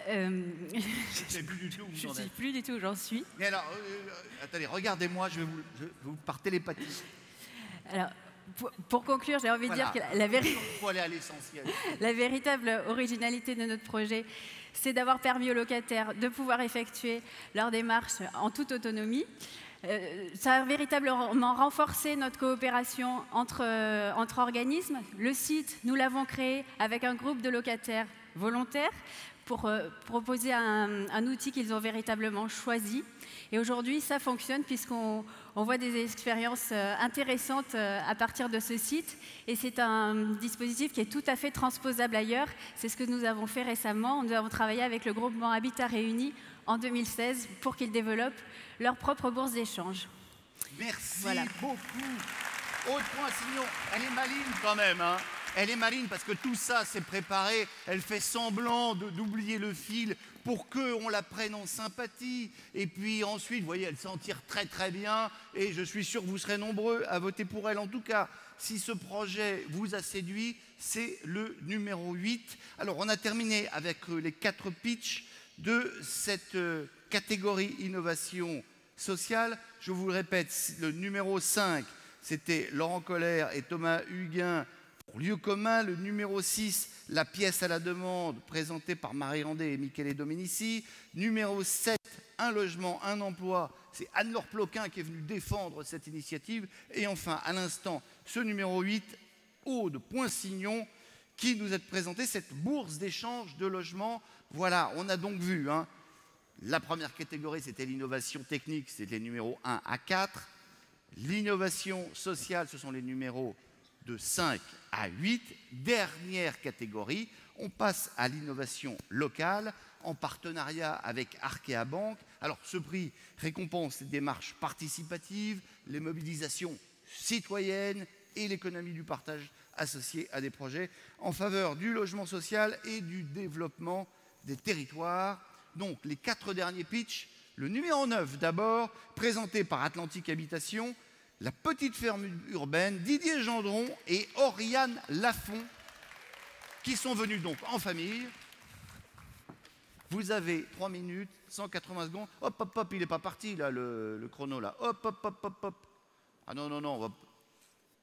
Je ne sais plus du tout où j'en suis. Mais alors, attendez, regardez-moi, je vais vous par télépathie. Alors, pour conclure, j'ai envie de dire que faut aller à l'essentiel. La véritable originalité de notre projet, c'est d'avoir permis aux locataires de pouvoir effectuer leur démarche en toute autonomie. Ça a véritablement renforcé notre coopération entre organismes. Le site, nous l'avons créé avec un groupe de locataires volontaires pour proposer un outil qu'ils ont véritablement choisi. Et aujourd'hui, ça fonctionne puisqu'on voit des expériences intéressantes à partir de ce site. Et c'est un dispositif qui est tout à fait transposable ailleurs. C'est ce que nous avons fait récemment. Nous avons travaillé avec le groupement Habitat Réuni en 2016 pour qu'ils développent leur propre bourse d'échange. Merci beaucoup. Aude Poinsignon, elle est maligne quand même, hein. Elle est maligne parce que tout ça s'est préparé. Elle fait semblant d'oublier le fil pour qu'on la prenne en sympathie. Et puis ensuite, vous voyez, elle s'en tire très très bien. Et je suis sûr que vous serez nombreux à voter pour elle. En tout cas, si ce projet vous a séduit, c'est le numéro 8. Alors, on a terminé avec les 4 pitchs de cette catégorie innovation sociale. Je vous le répète, le numéro 5, c'était Laurent Colère et Thomas Huguin pour Lieu commun. Le numéro 6, la pièce à la demande, présentée par Marie Landé et Michele Dominici. Numéro 7, un logement, un emploi. C'est Anne-Laure Ploquin qui est venue défendre cette initiative. Et enfin, à l'instant, ce numéro 8, Aude Poinsignon, qui nous a présenté cette bourse d'échange de logements. Voilà, on a donc vu, hein, la première catégorie, c'était l'innovation technique, c'était les numéros 1 à 4. L'innovation sociale, ce sont les numéros de 5 à 8. Dernière catégorie, on passe à l'innovation locale en partenariat avec Arkea Banque. Alors, ce prix récompense les démarches participatives, les mobilisations citoyennes et l'économie du partage associée à des projets en faveur du logement social et du développement des territoires. Donc, les 4 derniers pitchs. Le numéro 9, d'abord, présenté par Atlantique Habitation, la petite ferme urbaine, Didier Gendron et Oriane Lafont, qui sont venus donc en famille. Vous avez 3 minutes, 180 secondes. Hop, hop, hop, il n'est pas parti, là, le chrono, là. Hop, hop, hop, hop, hop. Ah non, non, non, on va...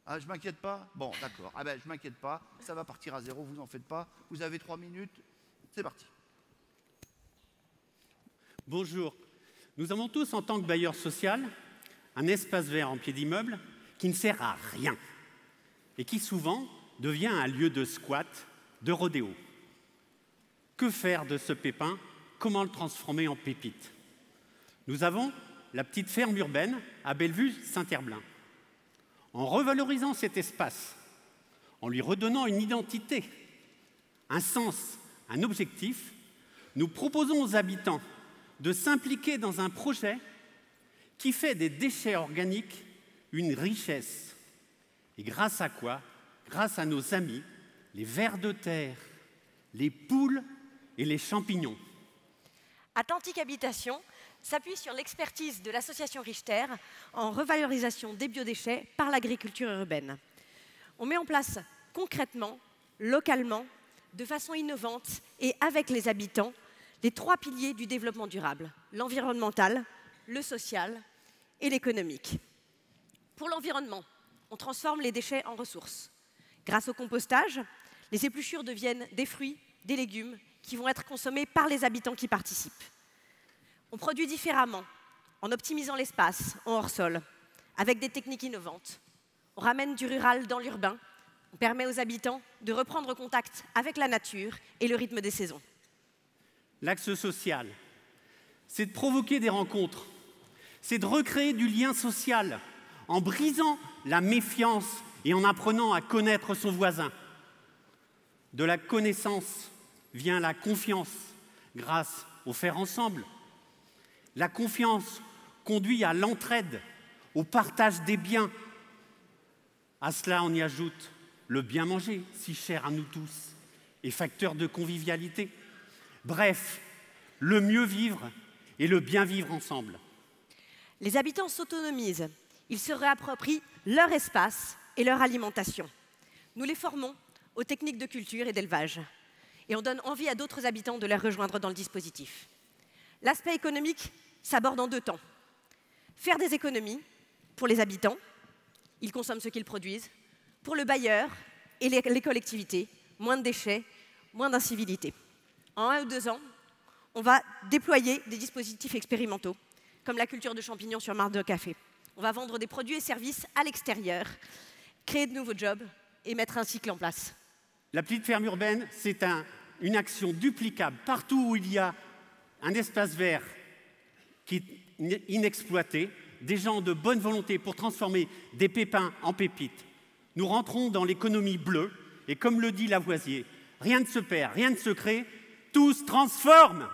Ah, je m'inquiète pas? Bon, d'accord. Ah ben, je m'inquiète pas. Ça va partir à 0, vous en faites pas. Vous avez 3 minutes. C'est parti. Bonjour. Nous avons tous, en tant que bailleur social, un espace vert en pied d'immeuble qui ne sert à rien et qui souvent devient un lieu de squat, de rodéo. Que faire de ce pépin? Comment le transformer en pépite? Nous avons la petite ferme urbaine à Bellevue-Saint-Herblain. En revalorisant cet espace, en lui redonnant une identité, un sens, un objectif, nous proposons aux habitants de s'impliquer dans un projet qui fait des déchets organiques une richesse. Et grâce à quoi? Grâce à nos amis, les vers de terre, les poules et les champignons. Atlantique Habitation s'appuie sur l'expertise de l'association Richter en revalorisation des biodéchets par l'agriculture urbaine. On met en place concrètement, localement, de façon innovante et avec les habitants, les 3 piliers du développement durable, l'environnemental, le social et l'économique. Pour l'environnement, on transforme les déchets en ressources. Grâce au compostage, les épluchures deviennent des fruits, des légumes qui vont être consommés par les habitants qui participent. On produit différemment, en optimisant l'espace, en hors-sol, avec des techniques innovantes. On ramène du rural dans l'urbain. On permet aux habitants de reprendre contact avec la nature et le rythme des saisons. L'axe social, c'est de provoquer des rencontres, c'est de recréer du lien social en brisant la méfiance et en apprenant à connaître son voisin. De la connaissance vient la confiance grâce au faire ensemble. La confiance conduit à l'entraide, au partage des biens. À cela, on y ajoute le bien manger, si cher à nous tous, et facteur de convivialité. Bref, le mieux vivre et le bien vivre ensemble. Les habitants s'autonomisent. Ils se réapproprient leur espace et leur alimentation. Nous les formons aux techniques de culture et d'élevage. Et on donne envie à d'autres habitants de les rejoindre dans le dispositif. L'aspect économique s'aborde en 2 temps. Faire des économies pour les habitants, ils consomment ce qu'ils produisent. Pour le bailleur et les collectivités, moins de déchets, moins d'incivilité. En 1 ou 2 ans, on va déployer des dispositifs expérimentaux, comme la culture de champignons sur marc de café. On va vendre des produits et services à l'extérieur, créer de nouveaux jobs et mettre un cycle en place. La petite ferme urbaine, c'est une action duplicable partout où il y a un espace vert qui est inexploité, des gens de bonne volonté pour transformer des pépins en pépites. Nous rentrons dans l'économie bleue et comme le dit Lavoisier, rien ne se perd, rien ne se crée, tout se transforme.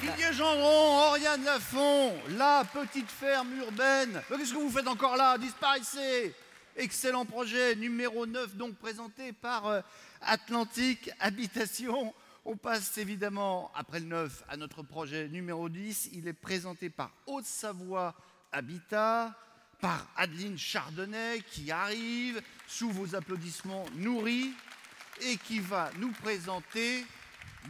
Didier Gendron, Oriane Lafont, la petite ferme urbaine. Mais qu'est-ce que vous faites encore là? Disparaissez. Excellent projet, numéro 9, donc présenté par Atlantique Habitation. On passe évidemment, après le 9, à notre projet numéro 10. Il est présenté par Haute-Savoie Habitat, par Adeline Chardonnay, qui arrive sous vos applaudissements nourris et qui va nous présenter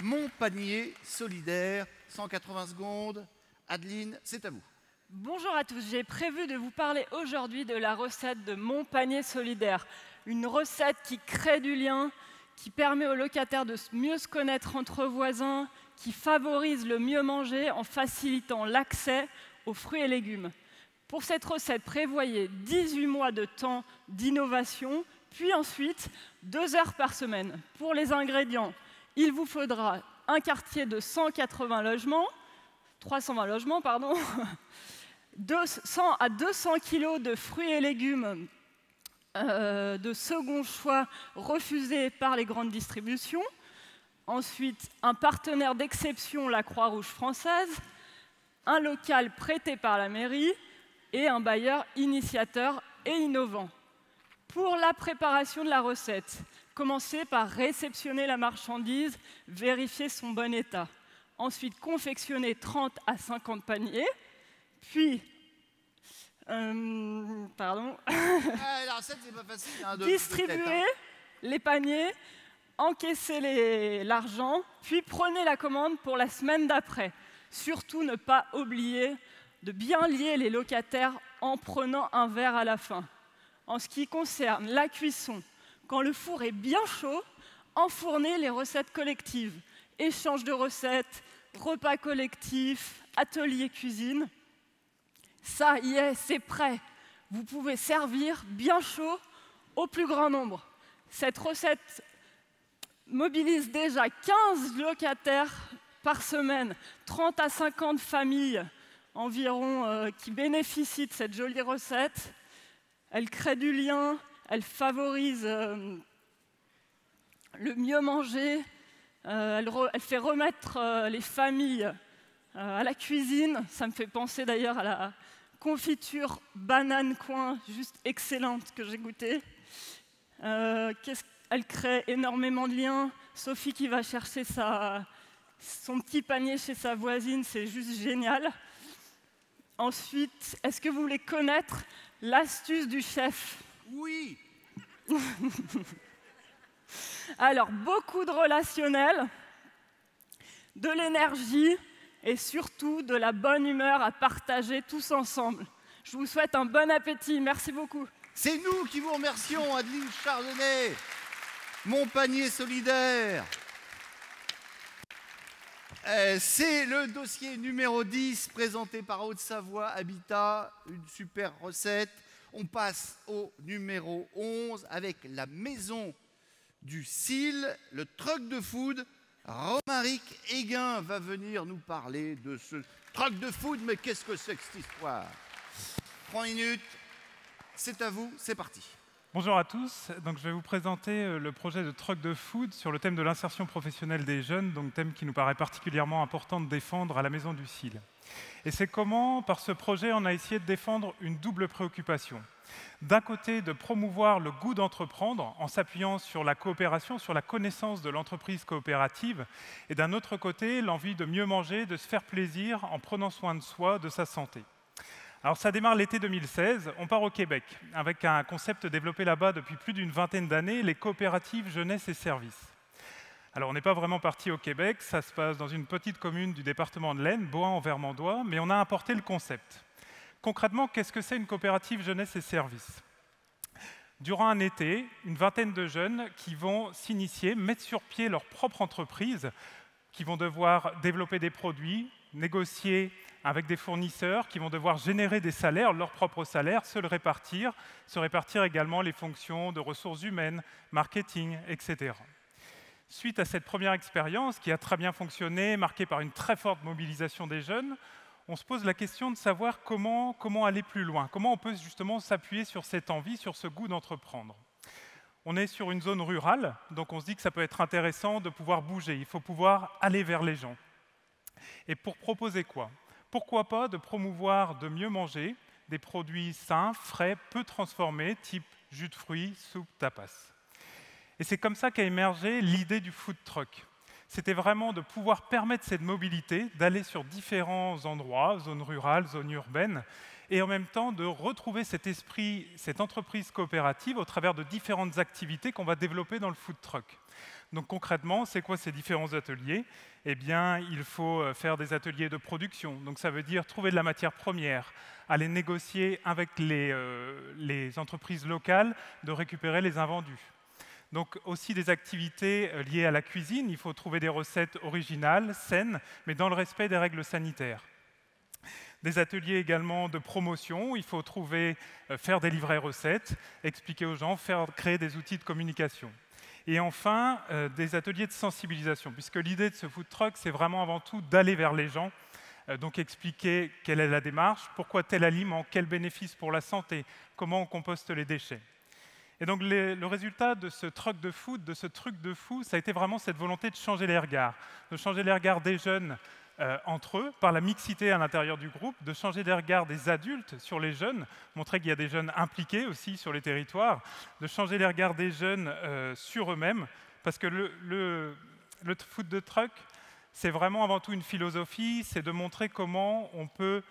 Mon panier solidaire. 180 secondes. Adeline, c'est à vous. Bonjour à tous, j'ai prévu de vous parler aujourd'hui de la recette de Mon panier solidaire. Une recette qui crée du lien, qui permet aux locataires de mieux se connaître entre voisins, qui favorise le mieux manger en facilitant l'accès aux fruits et légumes. Pour cette recette, prévoyez 18 mois de temps d'innovation, puis ensuite 2 heures par semaine. Pour les ingrédients, il vous faudra un quartier de 320 logements, 100 à 200 kg de fruits et légumes de second choix refusés par les grandes distributions. Ensuite, un partenaire d'exception, la Croix-Rouge française, un local prêté par la mairie et un bailleur initiateur et innovant. Pour la préparation de la recette, commencez par réceptionner la marchandise, vérifier son bon état. Ensuite, confectionner 30 à 50 paniers, puis distribuer les paniers, encaisser l'argent, puis prenez la commande pour la semaine d'après. Surtout, ne pas oublier de bien lier les locataires en prenant un verre à la fin. En ce qui concerne la cuisson, quand le four est bien chaud, enfournez les recettes collectives. Échange de recettes, repas collectifs, atelier cuisine. Ça y est, c'est prêt. Vous pouvez servir bien chaud au plus grand nombre. Cette recette mobilise déjà 15 locataires par semaine, 30 à 50 familles environ qui bénéficient de cette jolie recette. Elle crée du lien, elle favorise le mieux manger, elle fait remettre les familles à la cuisine. Ça me fait penser d'ailleurs à la confiture banane coin, juste excellente, que j'ai goûtée. Elle crée énormément de liens. Sophie qui va chercher son petit panier chez sa voisine, c'est juste génial. Ensuite, est-ce que vous voulez connaître l'astuce du chef? Oui. Alors, beaucoup de relationnel, de l'énergie et surtout de la bonne humeur à partager tous ensemble. Je vous souhaite un bon appétit. Merci beaucoup. C'est nous qui vous remercions, Adeline Chardonnay. Mon panier solidaire. C'est le dossier numéro 10 présenté par Haute-Savoie Habitat, une super recette. On passe au numéro 11 avec la maison du CIL, le truck de food. Romaric Héguin va venir nous parler de ce truck de food. Mais qu'est-ce que c'est que cette histoire? 3 minutes, c'est à vous, c'est parti. Bonjour à tous, donc je vais vous présenter le projet de truck de food sur le thème de l'insertion professionnelle des jeunes, donc thème qui nous paraît particulièrement important de défendre à la Maison du CIL. Et c'est comment, par ce projet, on a essayé de défendre une double préoccupation. D'un côté, de promouvoir le goût d'entreprendre en s'appuyant sur la coopération, sur la connaissance de l'entreprise coopérative, et d'un autre côté, l'envie de mieux manger, de se faire plaisir en prenant soin de soi, de sa santé. Alors ça démarre l'été 2016, on part au Québec, avec un concept développé là-bas depuis plus d'une vingtaine d'années, les coopératives jeunesse et services. Alors on n'est pas vraiment parti au Québec, ça se passe dans une petite commune du département de l'Aisne, Bohain-en-Vermandois, mais on a importé le concept. Concrètement, qu'est-ce que c'est une coopérative jeunesse et services? Durant un été, une vingtaine de jeunes qui vont s'initier, mettre sur pied leur propre entreprise, qui vont devoir développer des produits, négocier avec des fournisseurs, qui vont devoir générer des salaires, leurs propres salaires, se répartir également les fonctions de ressources humaines, marketing, etc. Suite à cette première expérience, qui a très bien fonctionné, marquée par une très forte mobilisation des jeunes, on se pose la question de savoir comment aller plus loin, comment on peut justement s'appuyer sur cette envie, sur ce goût d'entreprendre. On est sur une zone rurale, donc on se dit que ça peut être intéressant de pouvoir bouger, il faut pouvoir aller vers les gens. Et pour proposer quoi? Pourquoi pas de promouvoir de mieux manger, des produits sains, frais, peu transformés, type jus de fruits, soupe, tapas. Et c'est comme ça qu'a émergé l'idée du food truck. C'était vraiment de pouvoir permettre cette mobilité, d'aller sur différents endroits, zones rurales, zones urbaines, et en même temps de retrouver cet esprit, cette entreprise coopérative au travers de différentes activités qu'on va développer dans le food truck. Donc concrètement, c'est quoi ces différents ateliers? Eh bien, il faut faire des ateliers de production. Donc ça veut dire trouver de la matière première, aller négocier avec les entreprises locales, de récupérer les invendus. Donc aussi des activités liées à la cuisine. Il faut trouver des recettes originales, saines, mais dans le respect des règles sanitaires. Des ateliers également de promotion. Il faut faire des livrets recettes, expliquer aux gens, créer des outils de communication. Et enfin, des ateliers de sensibilisation, puisque l'idée de ce food truck, c'est vraiment avant tout d'aller vers les gens, donc expliquer quelle est la démarche, pourquoi tel aliment, quel bénéfice pour la santé, comment on composte les déchets. Et donc le résultat de ce truck de food, de ce truc de fou, ça a été vraiment cette volonté de changer les regards des jeunes entre eux, par la mixité à l'intérieur du groupe, de changer les regards des adultes sur les jeunes, montrer qu'il y a des jeunes impliqués aussi sur les territoires, de changer les regards des jeunes sur eux-mêmes, parce que le food de truck, c'est vraiment avant tout une philosophie, c'est de montrer comment on peut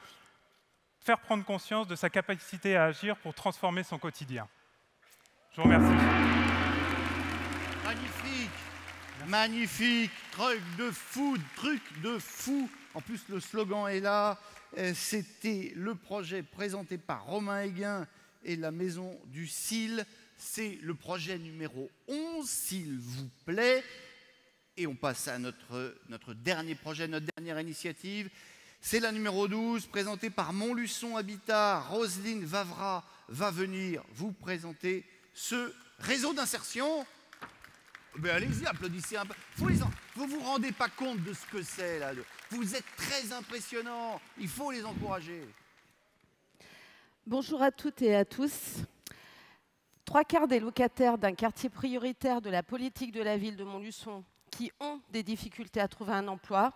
faire prendre conscience de sa capacité à agir pour transformer son quotidien. Je vous remercie. Magnifique, magnifique, truc de fou. En plus, le slogan est là. C'était le projet présenté par Romain Héguin et la Maison du CIL. C'est le projet numéro 11, s'il vous plaît. Et on passe à notre dernier projet, notre dernière initiative. C'est la numéro 12, présentée par Montluçon Habitat. Roselyne Vavra va venir vous présenter ce réseau d'insertion. Ben allez-y, applaudissez un peu. Vous vous rendez pas compte de ce que c'est là. Vous êtes très impressionnants. Il faut les encourager. Bonjour à toutes et à tous. 3/4 des locataires d'un quartier prioritaire de la politique de la ville de Montluçon qui ont des difficultés à trouver un emploi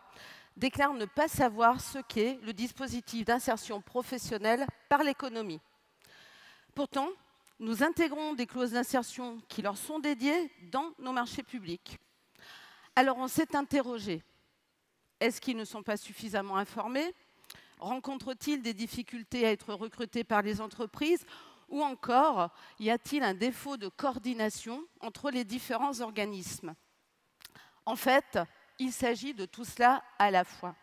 déclarent ne pas savoir ce qu'est le dispositif d'insertion professionnelle par l'économie. Pourtant, nous intégrons des clauses d'insertion qui leur sont dédiées dans nos marchés publics. Alors on s'est interrogé. Est-ce qu'ils ne sont pas suffisamment informés? Rencontrent-ils des difficultés à être recrutés par les entreprises? Ou encore, y a-t-il un défaut de coordination entre les différents organismes? En fait, il s'agit de tout cela à la fois.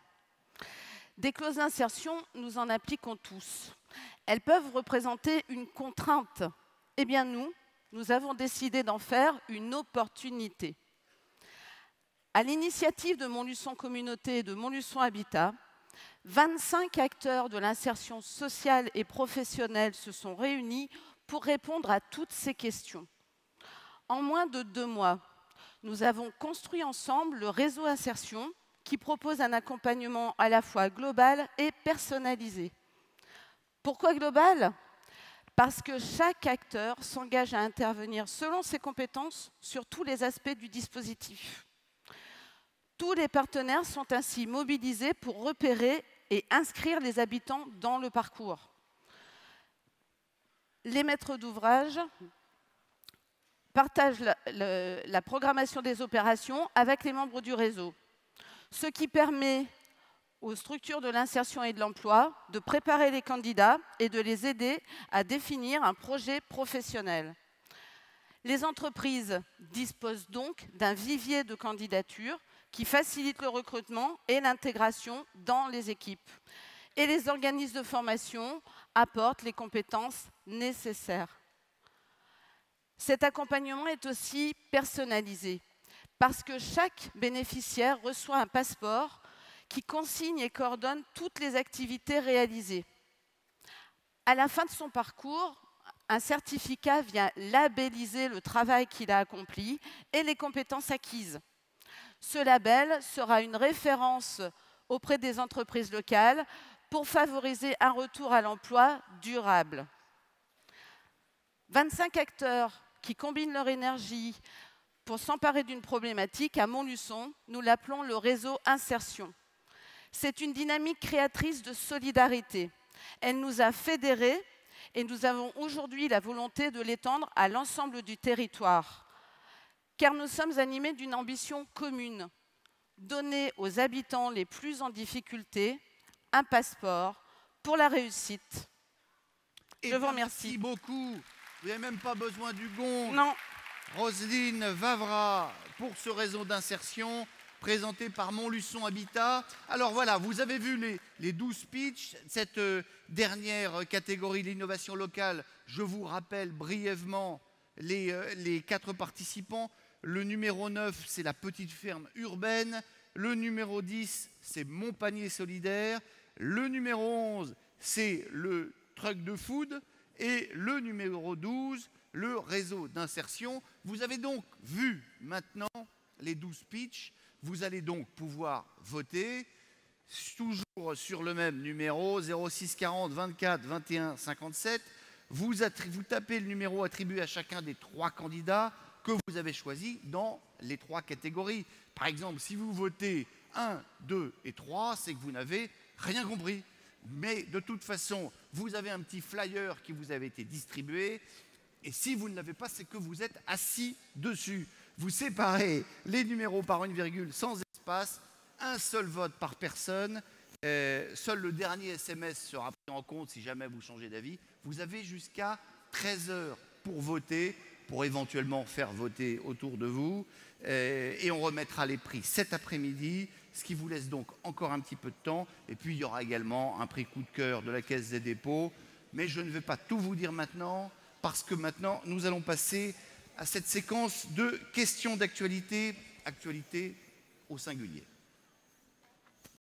Des clauses d'insertion, nous en appliquons tous. Elles peuvent représenter une contrainte. Eh bien nous avons décidé d'en faire une opportunité. À l'initiative de Montluçon Communauté et de Montluçon Habitat, 25 acteurs de l'insertion sociale et professionnelle se sont réunis pour répondre à toutes ces questions. En moins de 2 mois, nous avons construit ensemble le réseau Insertion qui propose un accompagnement à la fois global et personnalisé. Pourquoi global? Parce que chaque acteur s'engage à intervenir selon ses compétences sur tous les aspects du dispositif. Tous les partenaires sont ainsi mobilisés pour repérer et inscrire les habitants dans le parcours. Les maîtres d'ouvrage partagent la programmation des opérations avec les membres du réseau, ce qui permet aux structures de l'insertion et de l'emploi de préparer les candidats et de les aider à définir un projet professionnel. Les entreprises disposent donc d'un vivier de candidatures qui facilite le recrutement et l'intégration dans les équipes. Et les organismes de formation apportent les compétences nécessaires. Cet accompagnement est aussi personnalisé parce que chaque bénéficiaire reçoit un passeport qui consigne et coordonne toutes les activités réalisées. À la fin de son parcours, un certificat vient labelliser le travail qu'il a accompli et les compétences acquises. Ce label sera une référence auprès des entreprises locales pour favoriser un retour à l'emploi durable. 25 acteurs qui combinent leur énergie pour s'emparer d'une problématique à Montluçon, nous l'appelons le réseau Insertion. C'est une dynamique créatrice de solidarité. Elle nous a fédérés et nous avons aujourd'hui la volonté de l'étendre à l'ensemble du territoire. Car nous sommes animés d'une ambition commune, donner aux habitants les plus en difficulté un passeport pour la réussite. Je vous remercie. Merci beaucoup. Vous n'avez même pas besoin du gong. Non. Roselyne Vavra pour ce réseau d'insertion présenté par Montluçon Habitat. Alors voilà, vous avez vu les 12 pitchs. Cette dernière catégorie, l'innovation locale, je vous rappelle brièvement les 4 participants. Le numéro 9, c'est la petite ferme urbaine. Le numéro 10, c'est Mon Panier Solidaire. Le numéro 11, c'est le truck de food. Et le numéro 12, le réseau d'insertion. Vous avez donc vu maintenant les 12 pitchs. Vous allez donc pouvoir voter, toujours sur le même numéro, 06 40 24 21 57. Vous tapez le numéro attribué à chacun des 3 candidats que vous avez choisis dans les 3 catégories. Par exemple, si vous votez 1, 2 et 3, c'est que vous n'avez rien compris. Mais de toute façon, vous avez un petit flyer qui vous avait été distribué. Et si vous ne l'avez pas, c'est que vous êtes assis dessus. Vous séparez les numéros par une virgule sans espace, un seul vote par personne. Seul le dernier SMS sera pris en compte si jamais vous changez d'avis. Vous avez jusqu'à 13 h pour voter, pour éventuellement faire voter autour de vous. Et on remettra les prix cet après-midi, ce qui vous laisse donc encore un petit peu de temps. Et puis il y aura également un prix coup de cœur de la Caisse des dépôts. Mais je ne vais pas tout vous dire maintenant, parce que maintenant nous allons passer à cette séquence de questions d'actualité, actualité au singulier.